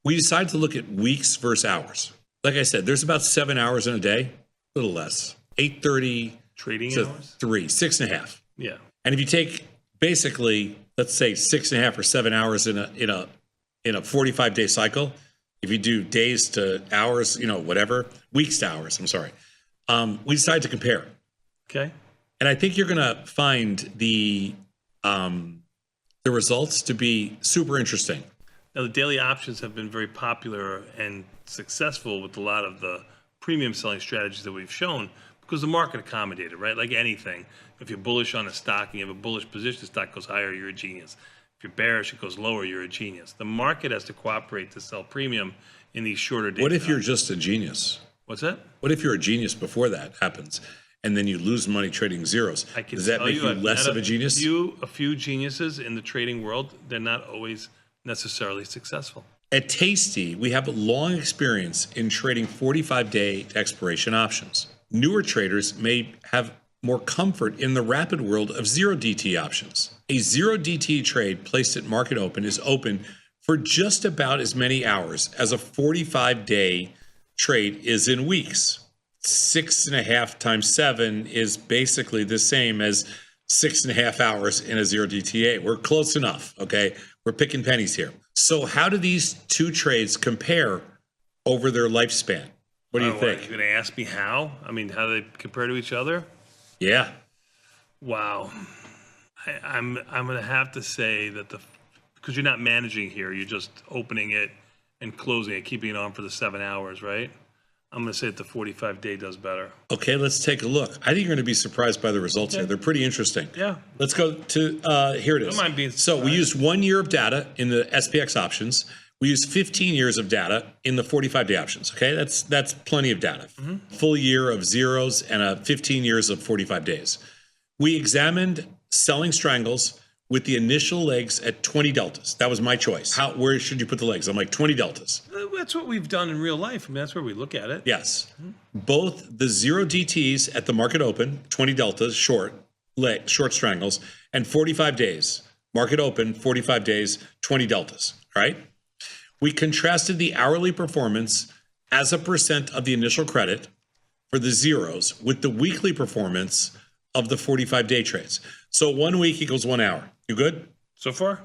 We decided to look at weeks versus hours. Like I said, there's about 7 hours in a day, a little less, 8:30 Trading to hours? 6.5. Yeah. And if you take basically, let's say 6.5 or 7 hours in a 45-day cycle, if you do days to hours, whatever, weeks to hours, I'm sorry, we decided to compare. Okay. And I think you're going to find the results to be super interesting. Now, the daily options have been very popular and successful with a lot of the premium selling strategies that we've shown because the market accommodated, right? Like anything, if you're bullish on a stock and you have a bullish position, the stock goes higher, you're a genius. If you're bearish, it goes lower, you're a genius. The market has to cooperate to sell premium in these shorter days. What if you're just a genius? What's that? What if you're a genius before that happens and then you lose money trading zeros? Does that make you less of a genius? A few geniuses in the trading world, they're not always necessarily successful. At Tasty, we have a long experience in trading 45-day expiration options. Newer traders may have more comfort in the rapid world of zero DT options. A zero DT trade placed at market open is open for just about as many hours as a 45-day trade is in weeks. 6.5 times 7 is basically the same as 6.5 hours in a zero DTA. We're close enough, okay? We're picking pennies here. So how do these two trades compare over their lifespan? What do you think? You're going to ask me how? I mean, how do they compare to each other? Yeah. Wow. I'm going to have to say that because you're not managing here, you're just opening it and closing it, keeping it on for the 7 hours, right? I'm going to say that the 45-day does better. Okay, let's take a look. I think you're going to be surprised by the results here. They're pretty interesting. Yeah. Let's go to, here it is. Don't mind being So we used 1 year of data in the SPX options. We used 15 years of data in the 45-day options, okay? That's plenty of data. Full year of zeros and 15 years of 45 days. We examined selling strangles with the initial legs at 20 deltas. That was my choice. Where should you put the legs? I'm like 20 deltas. That's what we've done in real life. I mean, that's where we look at it. Yes. Both the zero DTs at the market open, 20 deltas, short strangles, and 45 days. Market open, 45 days, 20 deltas, right? We contrasted the hourly performance as a percent of the initial credit for the zeros with the weekly performance of the 45-day trades. So 1 week equals 1 hour. You good? So far?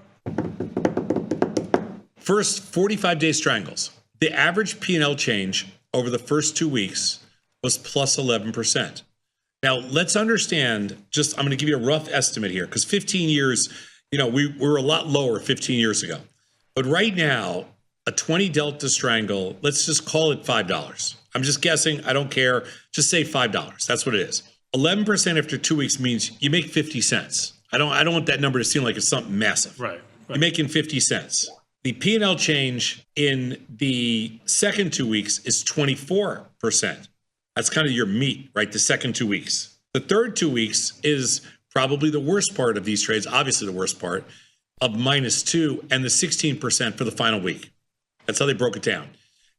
First, 45-day strangles. The average P&L change over the first 2 weeks was plus 11%. Now, let's understand, I'm going to give you a rough estimate here, because 15 years, we were a lot lower 15 years ago. But right now, a 20 delta strangle, let's just call it $5. I'm just guessing. I don't care. Just say $5. That's what it is. 11% after 2 weeks means you make 50 cents. I don't want that number to seem like it's something massive. Right. You're making 50 cents. The P&L change in the second 2 weeks is 24%. That's kind of your meat, right? The second 2 weeks. The third 2 weeks is probably the worst part of these trades, obviously the worst part, of -2 and the 16% for the final week. That's how they broke it down.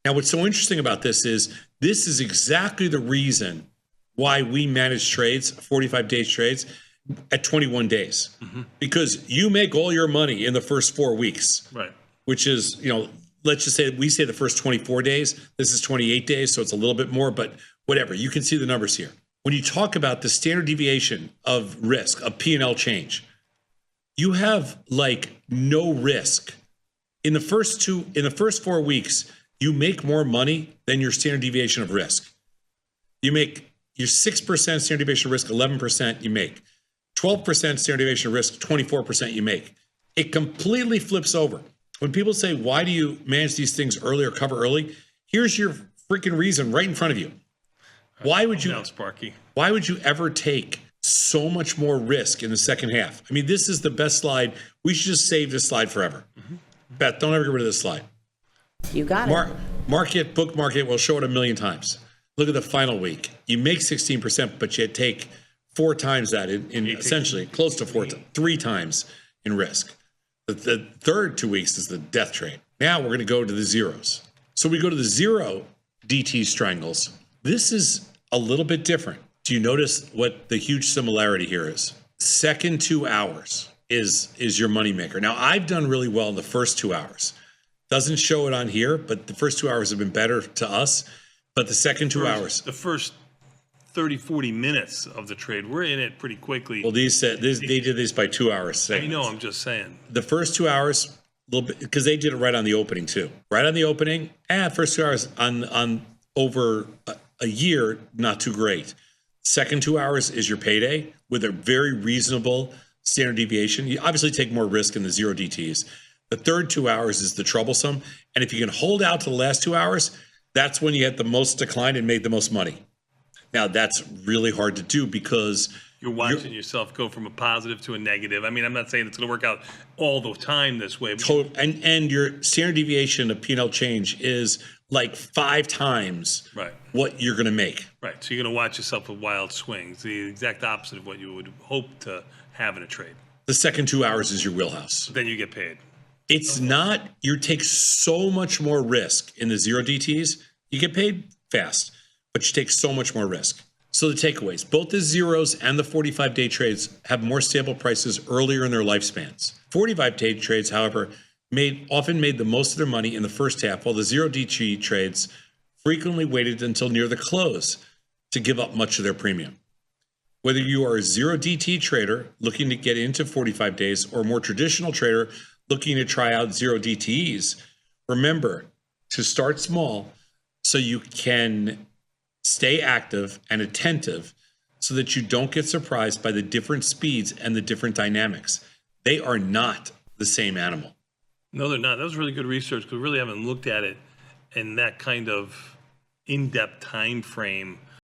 Now, what's so interesting about this is exactly the reason why we manage trades, 45-day trades, at 21 days. Because you make all your money in the first 4 weeks. Right. Which is, let's just say we say the first 24 days. This is 28 days, so it's a little bit more, but whatever. You can see the numbers here. When you talk about the standard deviation of risk, of P&L change, you have like no risk. In the first 4 weeks, you make more money than your standard deviation of risk. You make your 6% standard deviation of risk, 11% you make. 12% standard deviation of risk, 24% you make. It completely flips over. When people say, why do you manage these things early or cover early? Here's your freaking reason right in front of you. Why would you ever take so much more risk in the second half? I mean, this is the best slide. We should just save this slide forever. Beth, don't ever get rid of this slide. You got it. Book market, we'll show it 1 million times. Look at the final week. You make 16%, but you take 4 times that in essentially close to 3 times in risk. The third 2 weeks is the death trade. Now we're going to go to the zeros. So we go to the zero DT strangles. This is a little bit different. Do you notice what the huge similarity here is? Second 2 hours is your moneymaker. Now, I've done really well in the first 2 hours. Doesn't show it on here, but the first 2 hours have been better to us. But the second 2 hours, The first 30, 40 minutes of the trade, we're in it pretty quickly. well, they did this by 2 hours. I know, I'm just saying. The first 2 hours, a little bit, because they did it right on the opening too. Right on the opening, first 2 hours on over a year, not too great. Second 2 hours is your payday with a very reasonable standard deviation. You obviously take more risk in the zero DTs. The third 2 hours is the troublesome. And if you can hold out to the last 2 hours, that's when you get the most decline and made the most money. Now, that's really hard to do because You're watching yourself go from a positive to a negative. I mean, I'm not saying it's going to work out all the time this way. But and your standard deviation of P&L change is like 5 times right. what you're going to make. Right. So you're going to watch yourself with wild swings, the exact opposite of what you would hope to have in a trade. The second 2 hours is your wheelhouse. Then you get paid. It's not, you take so much more risk in the zero DTs. You get paid fast, but you take so much more risk. So the takeaways, both the zeros and the 45-day trades have more stable prices earlier in their lifespans. 45-day trades, however, often made the most of their money in the first half, while the zero DT trades frequently waited until near the close to give up much of their premium. Whether you are a zero DT trader looking to get into 45 days or a more traditional trader looking to try out zero DTEs, remember to start small so you can stay active and attentive so that you don't get surprised by the different speeds and the different dynamics. They are not the same animal. No, they're not. That was really good research because we really haven't looked at it in that kind of in-depth time frame